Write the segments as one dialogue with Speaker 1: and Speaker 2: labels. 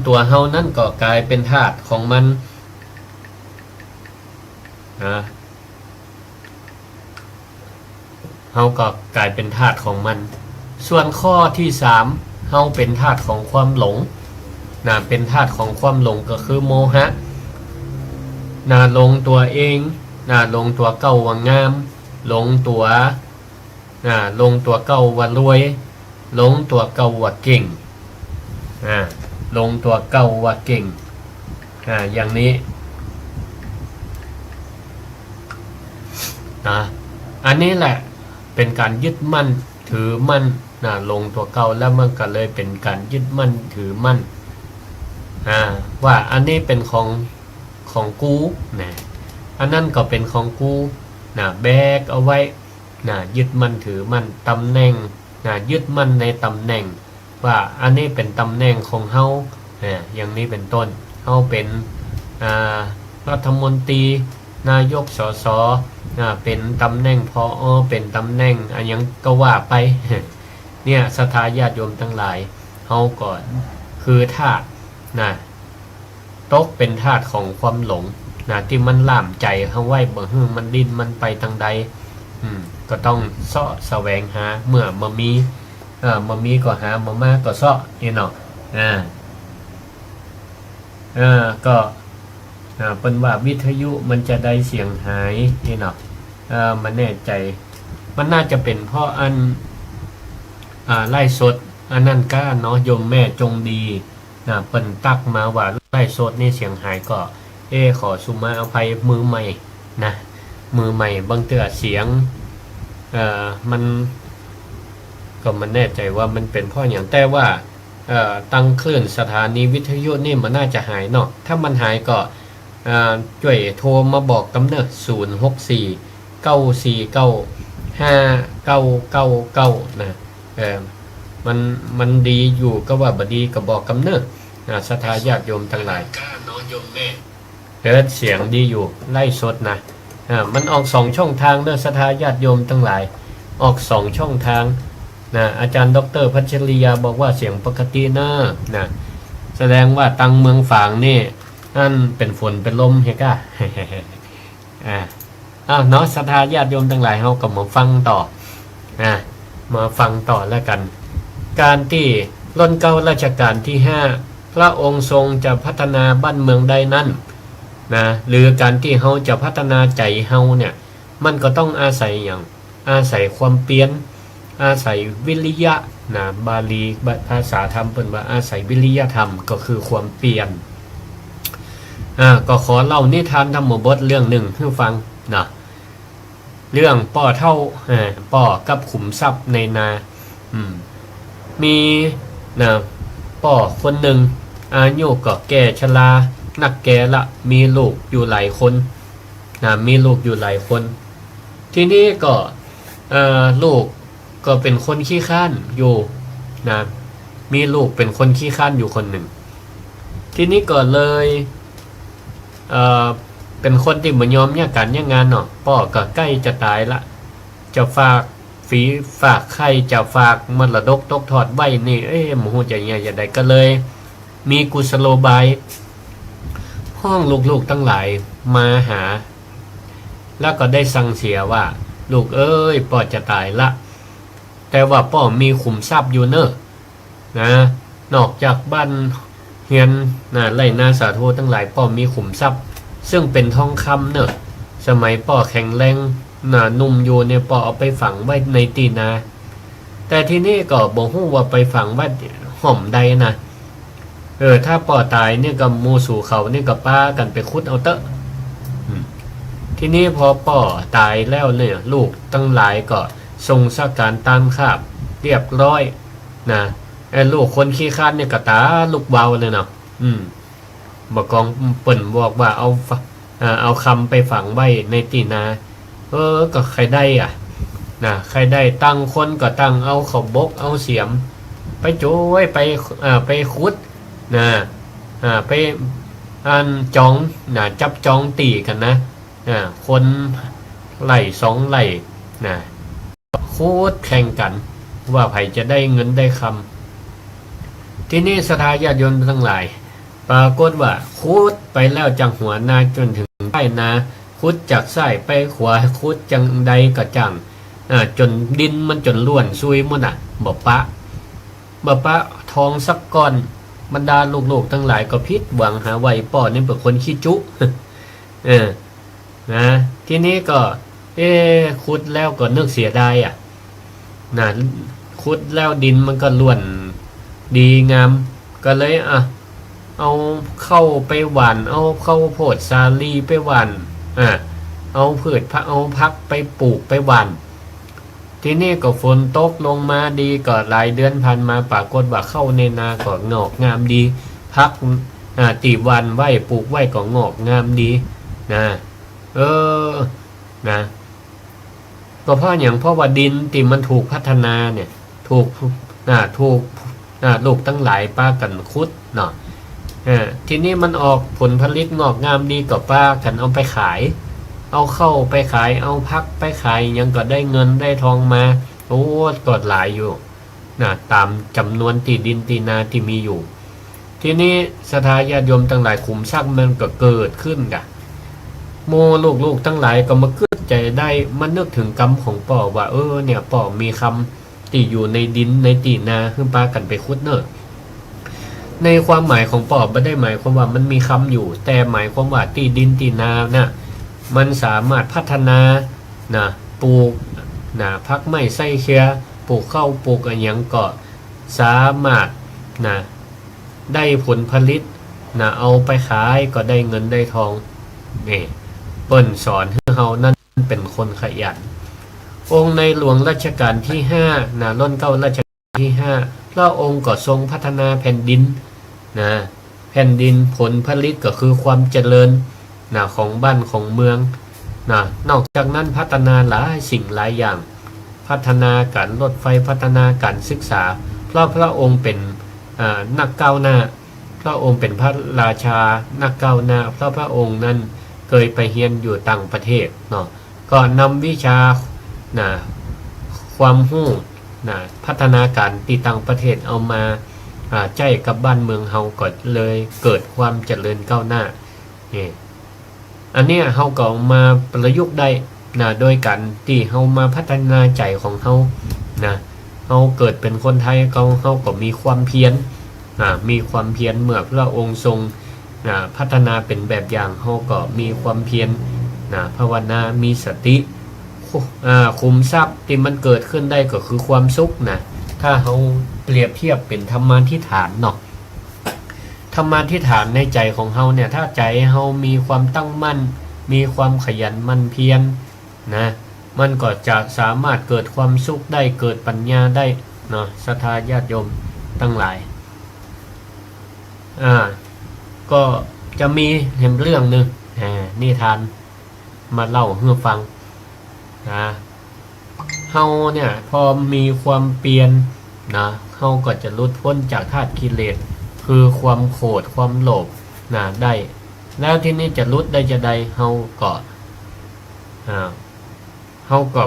Speaker 1: ตัวเฮานั่นก็กลายเป็นธาตุของมันเฮาก็กลายเป็นธาตุของมันส่วนข้อที่3เฮาเป็นธาตุของความหลงเป็นธาตุของความหลงก็คือโมหะหลงตัวเองหลงตัวเก่าว่างามหลงตัวหลงตัวเก่าว่ารวยหลงตัวเก่าว่าเก่งหลงตัวเก่าว่าเก่งอย่างนี้อันนี้แหละเป็นการยึดมั่นถือมั่นลงตัวเก่าแล้วมันก็เลยเป็นการยึดมั่นถือมั่นว่าอันนี้เป็นของกูอันนั้นก็เป็นของกูแบกเอาไว้ยึดมั่นถือมั่นตำแหน่งยึดมั่นในตำแหน่งว่าอันนี้เป็นตำแหน่งของเฮาอย่างนี้เป็นต้นเฮาเป็นรัฐมนตรีนายกสสเป็นตำแหน่งพอเป็นตำแหน่งอันยังก็ว่าไปเนี่ยศรัทธาญาติโยมทั้งหลายเฮาก่อนคือธาตุตกเป็นธาตุของความหลงที่มันล่ามใจเฮาไว้บ่ฮื้อมันดิ้นมันไปทางใดก็ต้องเสาะแสวงหาเมื่อมามีก็หามาก็เสาะนี่เนาะก็เป็นว่าวิทยุมันจะได้เสียงหายนี่เนาะมันแน่ใจมันน่าจะเป็นเพราะอันไล่สดอันนั้นก็เนาะโยมแม่จงดีเปิ้นตักมาว่าไล่สดนี่เสียงหายก็ขอสุมาอภัยมือใหม่มือใหม่บางเตือเสียงมันก็มันแน่ใจว่ามันเป็นเพราะอย่างแต่ว่าตั้งคลื่นสถานีวิทยุนี่มันน่าจะหายเนาะถ้ามันหายก็ช่วยโทรมาบอกกำเนิด064-949-5999มันดีอยู่ก็ว่าบดีก็บอกกำเนิดศรัทธาญาติโยมทั้งหลายเสียงดีอยู่ไล่สดมันออก2ช่องทางเด้อศรัทธาญาติโยมทั้งหลายออก2ช่องทางอาจารย์ดร.พัชริยาบอกว่าเสียงปกติแสดงว่าตังเมืองฝางนี่นั่นเป็นฝนเป็นลมเฮก้าเนาะศรัทธาญาติโยมทั้งหลายเฮาก็มาฟังต่อมาฟังต่อแล้วกันการที่รัชกาลรัชกาลที่5พระองค์ทรงจะพัฒนาบ้านเมืองใดนั้นหรือการที่เฮาจะพัฒนาใจเฮาเนี่ยมันก็ต้องอาศัยอย่างอาศัยความเปลี่ยนอาศัยวิริยะบาลีภาษาธรรมเพิ่นว่าอาศัยวิริยธรรมก็คือความเปลี่ยนก็ขอเล่านิทานธรรมบทเรื่องหนึ่งให้ฟังเรื่องป่อเท่าป่อกับขุมทรัพย์ในนามีป่อคนหนึ่งอายุก็แก่ชรานักแก่ละมีลูกอยู่หลายคนมีลูกอยู่หลายคนทีนี้ก็ลูกก็เป็นคนขี้ข้านอยู่มีลูกเป็นคนขี้ข้านอยู่คนหนึ่งทีนี้ก็เลยเป็นคนที่บ่ยอมเนี่ยการเนี่ยงานเนาะพ่อก็ใกล้จะตายละจะฝากไข่จะฝากมรดกตกทอดไว้นี่หมูจะเนี่ยอย่างใดก็เลยมีกุศโลบายห้องลูกๆทั้งหลายมาหาแล้วก็ได้สั่งเสียว่าลูกพ่อจะตายละแต่ว่าพ่อมีขุมทรัพย์อยู่เนอะนอกจากบ้านเฮียนไร่นาสาธุทั้งหลายพ่อมีขุมทรัพย์ซึ่งเป็นทองคำเนอะสมัยพ่อแข็งแรงนุ่มอยู่เนี่ยพ่อเอาไปฝังไว้ในตีนาแต่ที่นี่ก็บอกฮู้ว่าไปฝังไว้ห่อมใดถ้าพ่อตายเนี่ยกับมูสู่เขาเนี่ยกับป้ากันไปคุดเอาเตอะที่นี่พอพ่อตายแล้วเนี่ยลูกทั้งหลายก็ทรงสักการตามคาบเรียบร้อยลูกคนขี้ข้านเนี่ยกระตาลูกเบาเลยเนาะบอกกองเปิ่นบอกว่าเอาคำไปฝังไว้ในตีนาก็ใครได้ใครได้ตั้งคนก็ตั้งเอาเขาบกเอาเสียมไปโจ้ยไปคุดไปจองจับจองตีกันคนไหล่2ไหล่โคตรแข่งกันว่าไผจะได้เงินได้คำ ที่นี่ศรัทธาญาติโยมทั้งหลายปรากฏว่าคุดไปแล้วจังหัวนาจนถึงใต้นาคุดจากซ้ายไปขวาคุดจังใดก็จังจนดินมันจนล้วนซุยหมดบ่ปะทองสักก้อนบรรดาลูกๆทั้งหลายก็พิษหวังหาไว้ป่อนี่เป็นคนขี้จุ นะทีนี้ก็ขุดแล้วก็นึกเสียดายนะขุดแล้วดินมันก็ล้วนดีงามก็เลยเอาเข้าไปหว่านเอาเข้าโพดสาลีไปหว่านเอาพืชเอาพักไปปลูกไปหว่านทีนี้ก็ฝนตกลงมาดีก็หลายเดือนผ่านมาปรากฏว่าเข้าในนาก็งอกงามดีพักตีวันไว้ปลูกไว้ก็งอกงามดีนะนะก็เพราะอย่างเพราะว่าดินที่มันถูกพัฒนาเนี่ยถูกลูกตั้งหลายป้ากันคุดเนาะทีนี้มันออกผลผลิตงอกงามดีก็ป้ากันเอาไปขายเอาเข้าไปขายเอาพักไปขายยังก็ได้เงินได้ทองมาโอ้กดหลายอยู่นะตามจำนวนที่ดินที่นาที่มีอยู่ทีนี้ศรัทธาญาติโยมทั้งหลายขุมทรัพย์มันก็เกิดขึ้นกันโมลูกทั้งหลายก็มาเกิดใจได้มันนึกถึงกรรมของป่อว่าเนี่ยป่อมีคำที่อยู่ในดินในตีนาขึ้นปากันไปคุดเนอะในความหมายของป่อไม่ได้หมายความว่ามันมีคำอยู่แต่หมายความว่าตีดินตีนานะมันสามารถพัฒนาปลูกพักไม้ไส้เคียปลูกข้าวปลูกอะไรอย่างก็สามารถได้ผลผลิตเอาไปขายก็ได้เงินได้ทองนี่เปิ้นสอนให้เฮานั่นเป็นคนขยันองค์ในหลวงรัชกาลที่5รุ่นเก้ารัชกาลที่5พระองค์ก็ทรงพัฒนาแผ่นดินแผ่นดินผลผลิตก็คือความเจริญของบ้านของเมืองนอกจากนั้นพัฒนาหลายสิ่งหลายอย่างพัฒนาการรถไฟพัฒนาการศึกษาเพราะพระองค์เป็นนักก้าวหน้าพระองค์เป็นพระราชานักก้าวหน้าเพราะพระองค์นั้นเคยไปเรียนอยู่ต่างประเทศก็นำวิชาความรู้พัฒนาการที่ต่างประเทศเอามาใจกับบ้านเมืองเฮาก็เลยเกิดความเจริญก้าวหน้าอันนี้เฮาก็มาประยุกต์ได้โดยการที่เฮามาพัฒนาใจของเฮาเฮาเกิดเป็นคนไทยเฮาก็มีความเพียรมีความเพียรเมื่อพระองค์ทรงพัฒนาเป็นแบบอย่างเฮาก็มีความเพียรภาวนามีสติคุมทรัพย์ที่มันเกิดขึ้นได้ก็คือความสุขถ้าเฮาเปรียบเทียบเป็นธรรมาธิฐานเนาะธรรมาธิฐานในใจของเฮาเนี่ยถ้าใจเฮามีความตั้งมั่นมีความขยันมั่นเพียรมันก็จะสามารถเกิดความสุขได้เกิดปัญญาได้เนาะศรัทธาญาติโยมทั้งหลายก็จะมีเรื่องนึงนิทานมาเล่าให้ฟังเฮาเนี่ยพอมีความเปลี่ยนเฮาก็จะหลุดพ้นจากธาตุกิเลสคือความโกรธความโลภได้แล้วที่นี้จะหลุดได้จะใดเฮาก็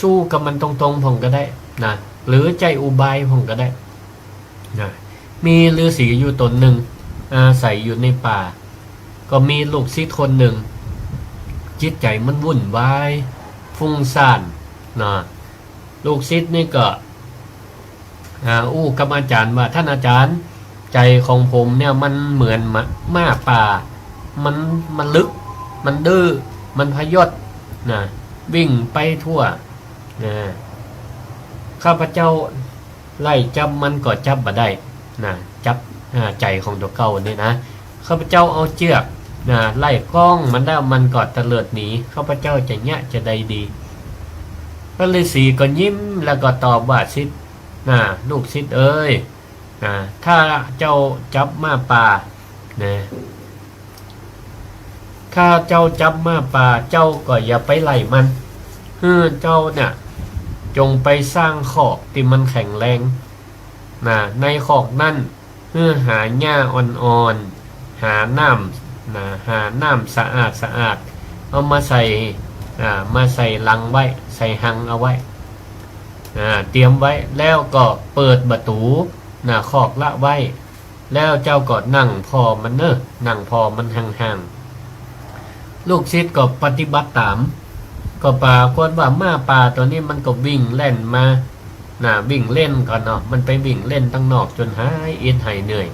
Speaker 1: สู้กับมันตรงๆผมก็ได้หรือใจอุบายผมก็ได้มีฤาษีอยู่ตนหนึ่งอาศัยอยู่ในป่าก็มีลูกศิษย์คนหนึ่งจิตใจมันวุ่นวายฟุ้งซ่านลูกศิษย์นี่ก็กับอาจารย์ว่าท่านอาจารย์ใจของผมเนี่ยมันเหมือนหมาป่ามันลึกมันดื้อมันพยศวิ่งไปทั่วข้าพเจ้าไล่จับมันก็จับบ่ได้จับใจของตัวเก่านี่ข้าพเจ้าเอาเชือกไล่กล้องมันได้มันก็ตะเลิดหนีข้าพเจ้าจะเนี้ยจะได้ดีพระฤาษีก็ยิ้มแล้วก็ตอบว่าศิษย์ลูกศิษย์เอ้ยถ้าเจ้าจับมาป่าถ้าเจ้าจับมาป่าเจ้าก็อย่าไปไล่มันเจ้าเนี่ยจงไปสร้างขอกที่มันแข็งแรงในขอกนั่นหาหญ้าอ่อนๆหาน้ำสะอาดเอามาใส่ลังไว้ใส่หังเอาไว้เตรียมไว้แล้วก็เปิดประตู คอกละไว้แล้วเจ้าก็นั่งพอมันนั่งพอมันห่างๆลูกศิษย์ก็ปฏิบัติตามก็ปรากฏว่าม้าป่าตัวนี้มันก็วิ่งเล่นมาวิ่งเล่นก่อนเนาะมันไปวิ่งเล่นตั้งนอกจนหายอิดหายเหนื่อย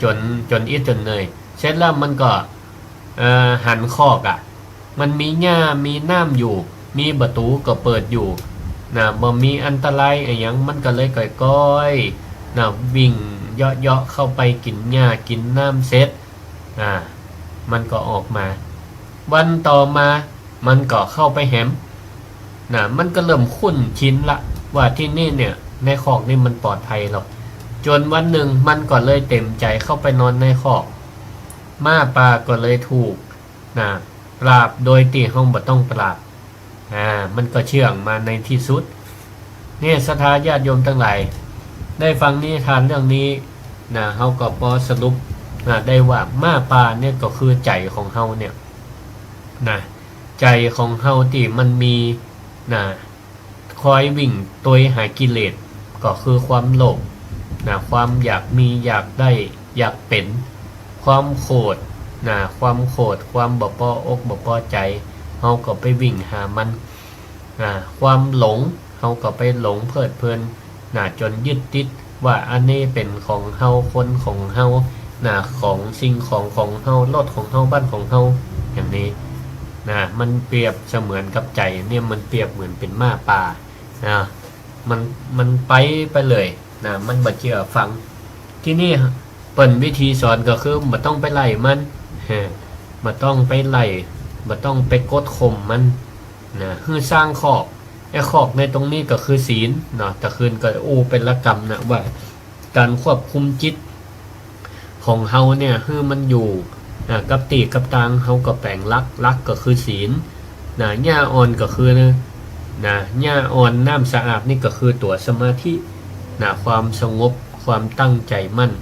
Speaker 1: จนอิดจนเหนื่อยเสร็จแล้วมันก็หันคอกมันมีหญ้ามีน้ำอยู่มีประตูก็เปิดอยู่บ่มีอันตรายอะไรอย่างมันก็เลยก้อยวิ่งเยาะเข้าไปกินหญ้ากินน้ำเสร็จมันก็ออกมาวันต่อมามันก็เข้าไปแหมมันก็เริ่มคุ้นชินละว่าที่นี่เนี่ยในคอกนี่มันปลอดภัยหรอกจนวันหนึ่งมันก็เลยเต็มใจเข้าไปนอนในคอกม้าป่าก็เลยถูกปราบโดยที่ห้องบ่ต้องปราบมันก็เชื่องมาในที่สุดเนี่ยศรัทธาญาติโยมทั้งหลายได้ฟังนิทานเรื่องนี้เฮาก็พอสรุปได้ว่าม้าป่าเนี่ยก็คือใจของเฮาเนี่ยใจของเฮาที่มันมีคอยวิ่งตัวหากิเลสก็คือความโลภความอยากมีอยากได้อยากเป็นความโกรธความบ่พออกบ่พอใจเฮาก็ไปวิ่งหามันความหลงเฮาก็ไปหลงเพลิดเพลินจนยึดติดว่าอันนี้เป็นของเฮาคนของเฮาของสิ่งของเฮารถของเฮาบ้านของเฮาอย่างนี้มันเปรียบเสมือนกับใจเนี่ยมันเปรียบเหมือนเป็นม้าป่ามันไปเลยมันบ่เชื่อฟังที่นี่เปิ่นวิธีสอนก็คือบ่ต้องไปไล่มันบ่ต้องไปไล่บ่ต้องไปกดข่มมันคือสร้างคอกไอ้คอกในตรงนี้ก็คือศีลแต่คืนก็เป็นละกรรมว่าการควบคุมจิตของเฮาเนี่ยคือมันอยู่กับตีกับตังเฮาก็แปลงลักก็คือศีลหญ้าอ่อนก็คือหญ้าอ่อนน้ำสะอาดนี่ก็คือตัวสมาธิความสงบความตั้งใจมั่น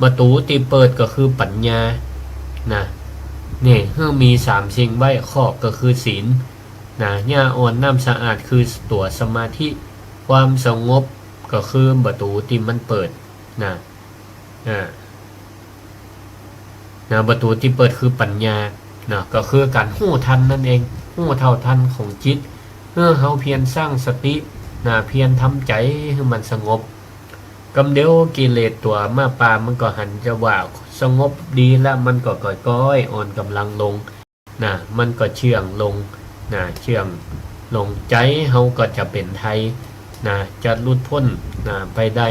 Speaker 1: ประตูที่เปิดก็คือปัญญานี่คือมี3สิ่งไว้คอกก็คือศีลหญ้าอ่อนน้ำสะอาดคือตัวสมาธิความสงบก็คือประตูที่มันเปิดประตูที่เปิดคือปัญญาก็คือการหู้ทันนั่นเองหู้เท่าทันของจิตเมื่อเฮาเพียรสร้างสติเพียรทำใจให้มันสงบกำเดียวกิเลสตัวม้าป่ามันก็หันจะว่าสงบดีแล้วมันก็ก้อยอ่อนกำลังลงมันก็เชื่องลงเชื่องลงใจเฮาก็จะเป็นไทยจะหลุดพ้นไปได้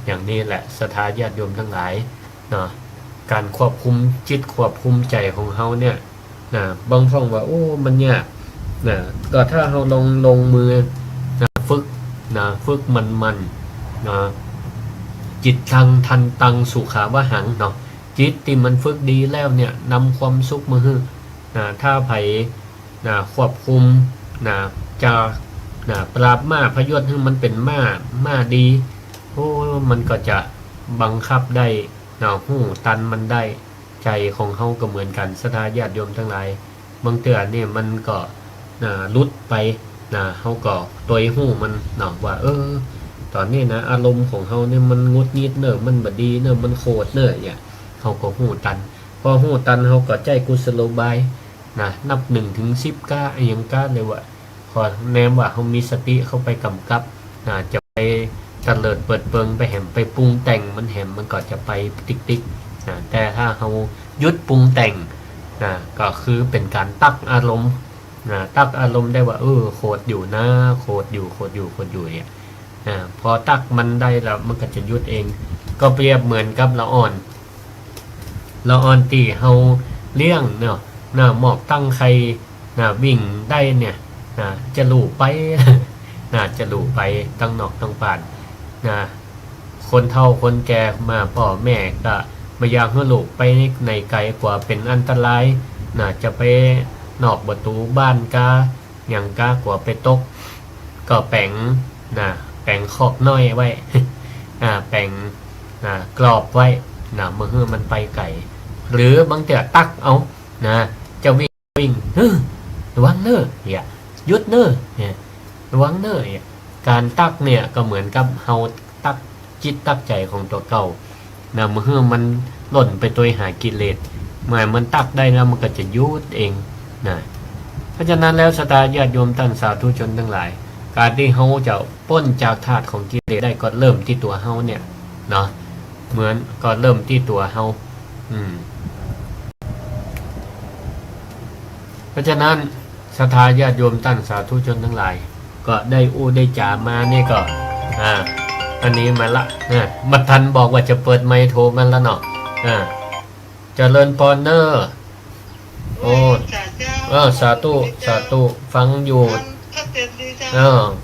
Speaker 1: อย่างนี้แหละศรัทธาญาติโยมทั้งหลายการควบคุมจิตควบคุมใจของเฮาเนี่ยบางท่องว่าโอ้มันยากก็ถ้าเฮาลงมือฝึกมันจิตทันตังสุขาวหังจิตที่มันฝึกดีแล้วเนี่ยนำความสุขมาให้ถ้าไผควบคุมจะปราบม้าพยศให้มันเป็นม้าดีโอ้มันก็จะบังคับได้หู้ตันมันได้ใจของเฮาก็เหมือนกันศรัทธาญาติโยมทั้งหลายบางเตือนเนี่ยมันก็ลุดไปเฮาก็ตัวหู้มันว่าตอนนี้อารมณ์ของเฮาเนี่ยมันงุดงิดมันบ่ดีมันโคตรเนี่ยเฮาก็หู้ตันพอหู้ตันเฮาก็ใจกุศโลบายนับ1 ถึง 10ก้าอย่างก้าเลยว่าขอแนมว่าเฮามีสติเข้าไปกำกับจะไปตะเลิดเปิดเปิงไปแหมไปปรุงแต่งมันแหมมันก็จะไปติ๊กแต่ถ้าเฮาหยุดปรุงแต่งก็คือเป็นการตักอารมณ์ตักอารมณ์ได้ว่าโคตรอยู่นะโคตรอยู่เนี่ยพอตักมันได้แล้วมันก็จะหยุดเองก็เปรียบเหมือนกับละอ่อนตีเฮาเลี้ยงหมอกตั้งใครวิ่งได้เนี่ยจะหลู่ไป จะหลู่ไปตั้งนอกตั้งป่านคนเฒ่าคนแก่มาพ่อแม่ก็ไม่อยากให้ลูกไปในไกลกว่าเป็นอันตรายจะไปนอกประตูบ้านกาอย่างกากว่าไปตกก็แปลงคอกน้อยไว้ แปลงกรอบไว้เมื่อมันไปไกลหรือบางเถื่อตักเอาจะวิ่งระวังเนี่ยยุดเนี่ยระวังการตักเนี่ยก็เหมือนกับเฮาตัก จิตตักใจของตัวเก่านะเมื่อมันหล่นไปตัวหากิเลสเมื่อมันตักได้แล้วมันก็จะยุดเองนะเพราะฉะนั้นแล้วสตาญาติโยมท่านสาธุชนทั้งหลายการที่เฮาจะพ้นจากธาตุของกิเลสได้ก็เริ่มที่ตัวเฮาเนี่ยเนาะเหมือนก็เริ่มที่ตัวเฮาเพราะฉะนั้นศรัทธาญาติโยมท่านสาธุชนทั้งหลายก็ได้ได้จ่ามานี่ก็อันนี้มาละบัดทันบอกว่าจะเปิดไมค์โทรมันแล้วเนาะเจริญพรเนอร์โอ้สาธุสาธุฟังอยู่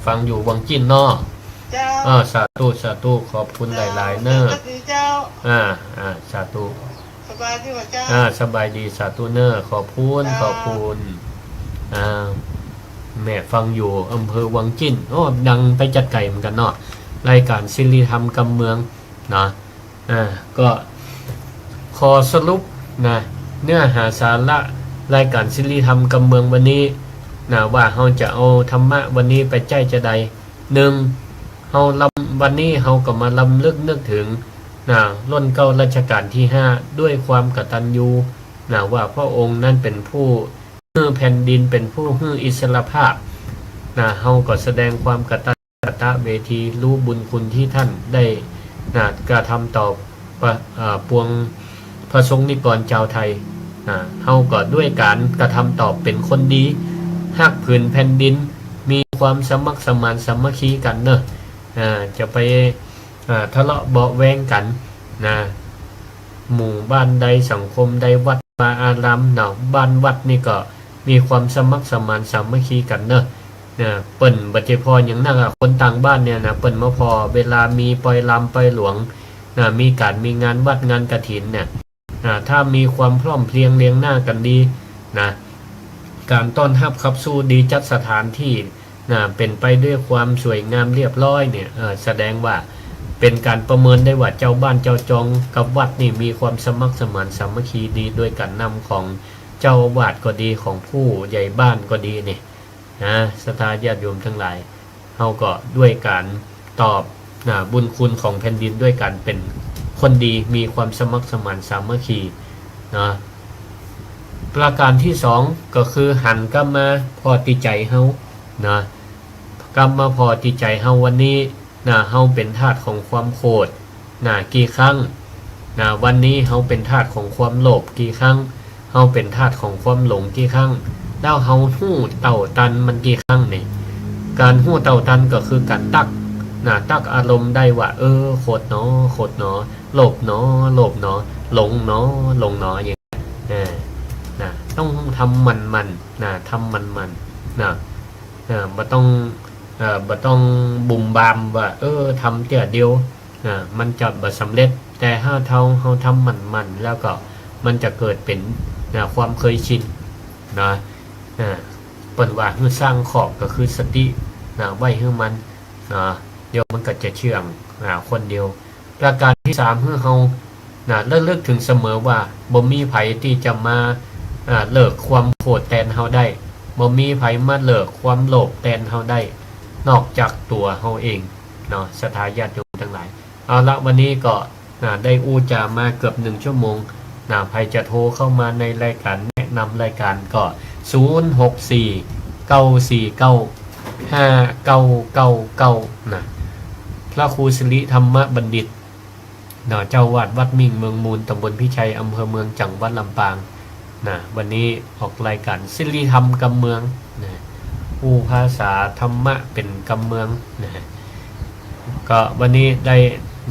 Speaker 1: ฟังอยู่วังจิ้นเนาะสาธุสาธุขอบคุณหลายๆเนอร์สาธุสบายดีว่าเจ้าสบายดีสาธุเนอร์ขอบคุณแม่ฟังอยู่อำเภอวังจิ้นโอ้ดังไปจัดไก่เหมือนกันเนาะรายการศิริธรรมกำเมืองนะก็ขอสรุปนะเนื้อหาสาระรายการศิริธรรมกำเมืองวันนี้นะว่าเราจะเอาธรรมะวันนี้ไปใจจะใดหนึ่งเราวันนี้เราก็มาลำลึกนึกถึงรุ่นเก้ารัชกาลที่5ด้วยความกตัญญูว่าพระองค์นั้นเป็นผู้ฮื้อแผ่นดินเป็นผู้ฮื้ออิสรภาพเฮาก็แสดงความกตัญญูเวทีรู้บุญคุณที่ท่านได้กระทำต่อปวงพระสงฆ์นิกรชาวไทยเฮาก็ด้วยการกระทำตอบเป็นคนดีฮักผืนแผ่นดินมีความสมัครสมานสามัคคีกันเนอะจะไปทะเลาะเบาะแวงกันหมู่บ้านใดสังคมใดวัดวาอารามบ้านวัดนี่ก็มีความสมัครสมานสามัคคีกันเนอะเปิ่นบัจเจพออย่างนั้นคนต่างบ้านเนี่ยเปิ่นมาพอเวลามีปล่อยลำปล่อยหลวงมีการมีงานวัดงานกฐินเนี่ยถ้ามีความพร้อมเพรียงเลี้ยงหน้ากันดีการต้อนรับขับสู้ดีจัดสถานที่เป็นไปด้วยความสวยงามเรียบร้อยเนี่ยแสดงว่าเป็นการประเมินได้ว่าเจ้าบ้านเจ้าจองกับวัดนี่มีความสมัครสมานสามัคคีดีด้วยการนำของเจ้าวาดก็ดีของผู้ใหญ่บ้านก็ดีเนี่ยศรัทธาญาติโยมทั้งหลายเขาก็ด้วยการตอบบุญคุณของแผ่นดินด้วยการเป็นคนดีมีความสมัครสมานสามัคคีประการที่สองก็คือหันกลับมาพอติใจเฮากลับมาพอติใจเฮาวันนี้เฮาเป็นทาสของความโกรธกี่ครั้งวันนี้เฮาเป็นทาสของความโลภกี่ครั้งเฮาเป็นทาสของความหลงกี่ครั้งแล้วเฮาหู้เต่าตันมันกี่ครั้งเนี่ยการหู้เต่าตันก็คือการตักอารมณ์ได้ว่าโคตรเนาะโคตรเนาะโลภเนาะโลภเนาะหลงเนาะหลงเนาะอย่างนี้ต้องทำมันทำมันบ่ต้องบุ่มบามว่าทำเตี่ยเดียวมันจะบ่สำเร็จแต่ถ้าเราทำมันแล้วก็มันจะเกิดเป็นความเคยชินเปิดว่าสร้างขอบก็คือสติไว้ให้มันเดี๋ยวมันก็จะเชื่องคนเดียวประการที่3คือเราเลิกถึงเสมอว่าบ่มีไผที่จะมาเลิกความโกรธแทนเฮาได้บ่มีไผมาเลิกความโลภแทนเฮาได้นอกจากตัวเฮาเองศรัทธาญาติโยมทั้งหลายเอาละวันนี้ก็ได้จามาเกือบ1ชั่วโมงใครจะโทรเข้ามาในรายการแนะนำรายการก็064-949-5999พระครูสิริธรรมบัณฑิตเจ้าวาดวัดมิ่งเมืองมูลตำบลพิชัยอำเภอเมืองจังหวัดลำปางวันนี้ออกรายการศิริธรรมกำเมืองผู้ภาษาธรรมะเป็นกำเมืองก็วันนี้ได้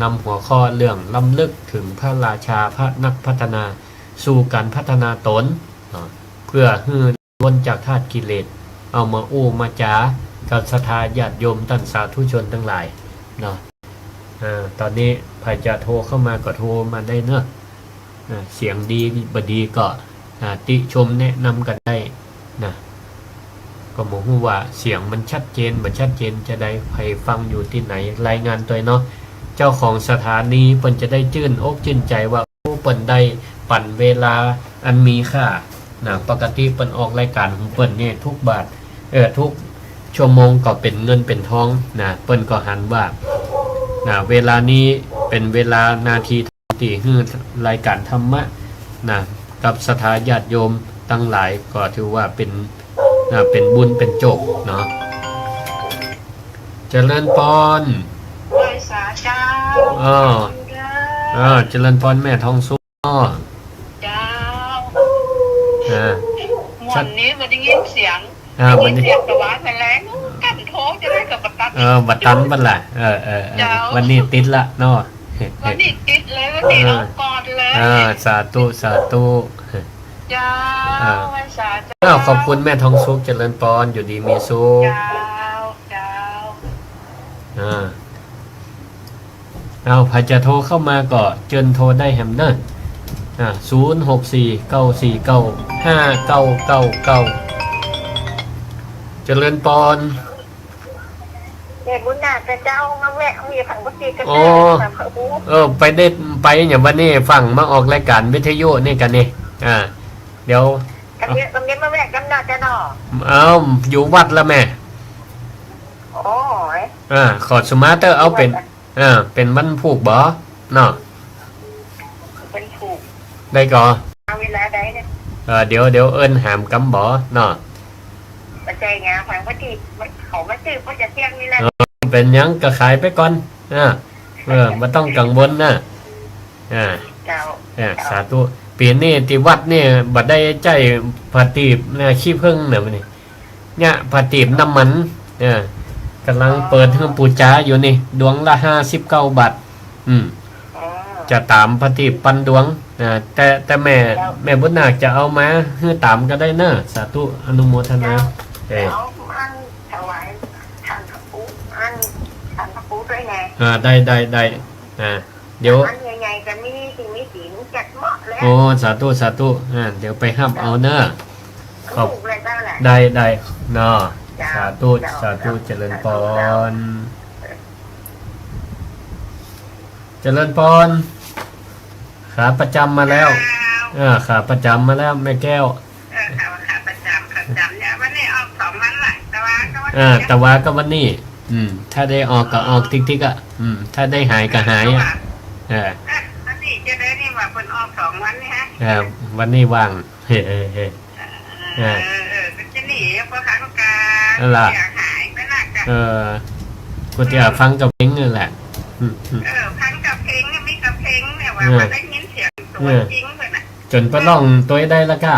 Speaker 1: นำหัวข้อเรื่องล้ำลึกถึงพระราชาพระนักพัฒนาสู่การพัฒนาตนเพื่อให้พ้นจากธาตุกิเลสเอามามาจากับศรัทธาญาติโยมท่านสาธุชนทั้งหลายตอนนี้ใครจะโทรเข้ามาก็โทรมาได้เนอะเสียงดีบดีก็ติชมแนะนำกันได้ก็มองว่าเสียงมันชัดเจนบ่ชัดเจนจะได้ใครฟังอยู่ที่ไหนรายงานตัวเนาะเจ้าของสถานีเปิ้นจะได้ชื่นอกชื่นใจว่าเปิ้นได้ปั่นเวลาอันมีค่าปกติเปิ้นออกรายการของเปิ้นเนี่ยทุกบาททุกชั่วโมงก็เป็นเงินเป็นทองเปิ้นก็หันว่า เวลานี้เป็นเวลานาทีที่ฮื้อรายการธรรมะนะกับสถาญาติโยมตั้งหลายก็ถือว่าเป็นบุญเป็นโจกเนาะเจริญพร
Speaker 2: ไหว้สาเจ้า
Speaker 1: เจริญพรแม่ทองสุ
Speaker 2: เจ้า
Speaker 1: วั
Speaker 2: นนี้มันได้ยินเสียง
Speaker 1: วันนี้
Speaker 2: ตะวันแรงกันโทษจะได้กับบัตตัน
Speaker 1: บัตตันบันล่ะวันนี้ติดละเนาะ
Speaker 2: วันนี้ติดเลยวันนี้เอากอดเลย
Speaker 1: สาธุสาธุ
Speaker 2: เจ้าไหว้สาเจ้า
Speaker 1: ขอบคุณแม่ทองสุขเจริญพรอยู่ดีมีสุข
Speaker 2: เจ้า
Speaker 1: ใครจะโทรเข้ามาก็เชิญโทรได้แฮมเนอร์064-949-5999เจริญพร
Speaker 2: เด็กบุญนาจะเจ้ามาแวะมีผังพุทธิกัน
Speaker 1: ไปได้ไปอย่างวันนี้ฟังมาออกรายการวิทยุนี่กันนี่เดี๋ยว
Speaker 2: กันเนี้ยมาแวะกันน่าจะหนอ
Speaker 1: อยู่วัดละแม่ขอสมาร์เตอร์เอาเป็นวันผูกบ่เนาะ
Speaker 2: เป็นผูก
Speaker 1: ได้ก่อ
Speaker 2: เวลาใดเนี่ย
Speaker 1: เดี๋ยวเอิ้นหามกำบ่เนาะ
Speaker 2: ปัจจัยงานฟังว่าที่เขาไม่ซื้อเพราะจะเที่ยงนี่แหละ
Speaker 1: เป็นยังก็ขายไปก่อนไม่ต้องกังวลนะสาธุปีนี้ที่วัดนี่บัดได้ใจผาตีบขี้ผึ้งเนี่ยผาตีบน้ำมันกำลังเปิดเครื่องปูจ้าอยู่นี่ดวงละ59 บาทจะตามผาตีบปันดวงแต่แม่บุญนาคจะเอามาให้ตามก็ได้เนอะสาธุอนุโมทนาได้เดี๋ยว
Speaker 2: ใหญ่ๆจะมีสิ่งมีสีจัดเหมาะแล้ว
Speaker 1: สาธุเดี๋ยวไปห้ามเอาเนอะ
Speaker 2: ขอบ
Speaker 1: ได้เนาะสาธุเจริญพรเจริญพรขาประจำมาแล้วขาประจำมาแล้วแม่แก้ว
Speaker 2: ขาประจำเนี่ยวันนี้ออก2 วันละตะ
Speaker 1: วาก็วันนี้ถ้าได้ออกก็ออกทิกๆถ้าได้หายก็หาย
Speaker 2: วันนี้จะได้นี่ว่าคนออก2 วันนี่ฮะ
Speaker 1: วันนี้ว่าง
Speaker 2: จะหนีเพราะขาต้องการอยากหายไม่น่า
Speaker 1: กูจะฟังกับเพลงนี่แหละ
Speaker 2: ฟังกับเพลงเนี่ยมีกับเพลงเนี่ยว่ามันได้ยินเสียงตัวจริงเลยนะ
Speaker 1: จนประล่องตัวได้ละก้า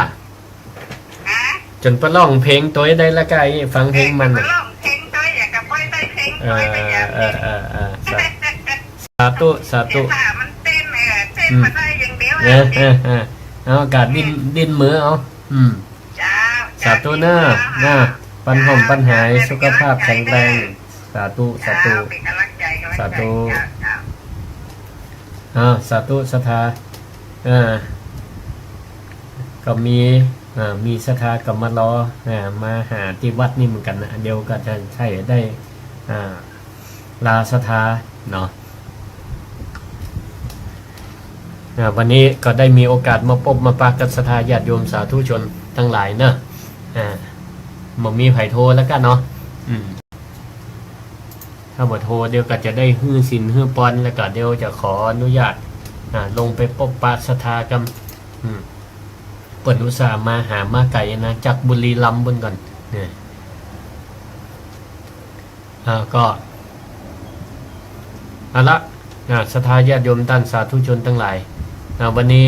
Speaker 1: จนประล่องเพลงตัวได้ละก้าฟังเพลงมัน
Speaker 2: ประล่องเพลงตัวอยากกับป้อยได้เพลงตัวไปอย่าง
Speaker 1: สาธุ
Speaker 2: มันเต้นมาได้อย่างเดียว
Speaker 1: เอาอากาศดินมือเอาสาธุหน้าปัญหาสุขภาพแข็งแรงสาธุสาธุสาธุศรัทธาก็มีศรัทธากับมารอมาหาที่วัดนี่เหมือนกันนะเดียวก็จะใช่ได้ลาศรัทธาเนาะวันนี้ก็ได้มีโอกาสมาพบมาปะกับศรัทธาญาติโยมสาธุชนทั้งหลายเนอะบ่มีไผโทรแล้วกันเนาะถ้าบ่โทรเดี๋ยวก็จะได้ฮื้อสินฮื้อปอนแล้วก็เดี๋ยวจะขออนุญาตลงไปพบปะศรัทธากันเปิดอุตส่าห์มาหามาไก่นะจากบุรีรัมย์บนก่อนเนี่ยก็เอาละศรัทธาญาติโยมท่านสาธุชนทั้งหลายวันนี้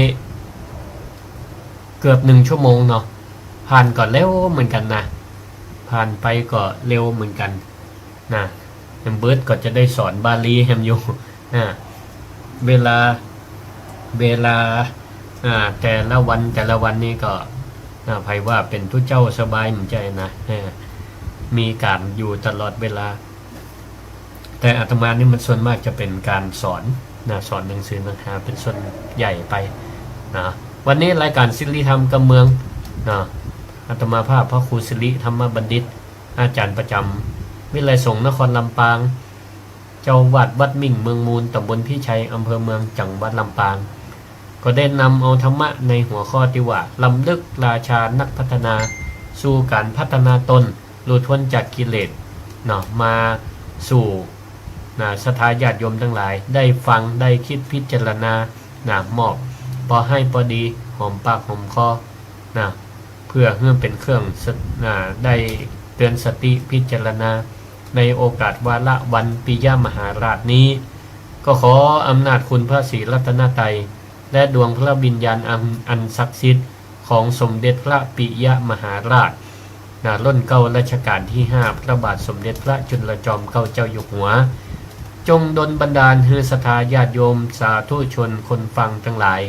Speaker 1: เกือบ1 ชั่วโมงเนาะผ่านก่อนเร็วเหมือนกันนะผ่านไปก็เร็วเหมือนกันนะแฮมเบิร์ดก็จะได้สอนบาลีแฮมอยู่เวลาแต่ละวันนี้ก็ไผว่าเป็นผู้เจ้าสบายเหมือนใจนะมีการอยู่ตลอดเวลาแต่อาตมานี่มันส่วนมากจะเป็นการสอนสอนหนังสือนะคะเป็นส่วนใหญ่ไปนะวันนี้รายการศิริธรรมกับเมืองอาตมาภาพพระครูศิริธรรมบัณฑิตอาจารย์ประจำวิไลสงฆ์นครลำปางเจ้าวัดมิ่งเมืองมูลตำบลพิชัยอำเภอเมืองจังหวัดลำปางก็ได้นำเอาธรรมะในหัวข้อที่ว่าลำลึกราชานักพัฒนาสู่การพัฒนาตนหลุดพ้นจากกิเลสมาสู่ ศรัทธาญาติโยมทั้งหลายได้ฟังได้คิดพิจารณาหมอบพอให้พอดีหอมปากหอมคอเพื่อเพื่อเป็นเครื่องได้เตือนสติพิจารณาในโอกาสวาระวันปิยมหาราชนี้ก็ขออำนาจคุณพระศรีรัตนตรัยและดวงพระวิญญาณอันศักดิ์สิทธิ์ของสมเด็จพระปิยมหาราชรุ่นเก้ารัชกาลที่5พระบาทสมเด็จพระจุลจอมเกล้าเจ้าอยู่หัวจงดลบันดาลให้ศรัทธาญาติโยมสาธุชนคนฟังทั้งหลาย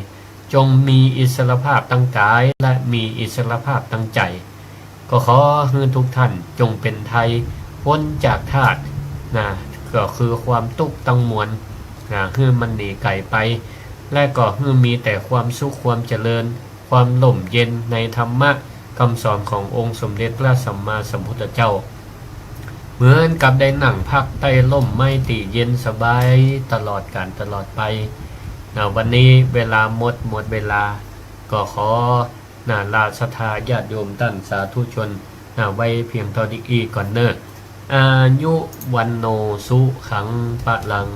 Speaker 1: จงมีอิสรภาพตั้งกายและมีอิสรภาพตั้งใจก็ขอให้ทุกท่านจงเป็นไทยพ้นจากทาสก็คือความทุกข์ตั้งมวลให้มันหนีไกลไปและก็ให้มีแต่ความสุขความเจริญความล่มเย็นในธรรมะคำสอนขององค์สมเด็จพระสัมมาสัมพุทธเจ้าเหมือนกับได้นั่งพักใต้ร่มไม้ตีเย็นสบายตลอดกาลตลอดไปวันนี้เวลาหมดเวลาก็ขอลาศรัทธาญาติโยมท่านสาธุชนไว้เพียงเท่านี้ก่อนเนอะอายุวันโนสุขังปะลัง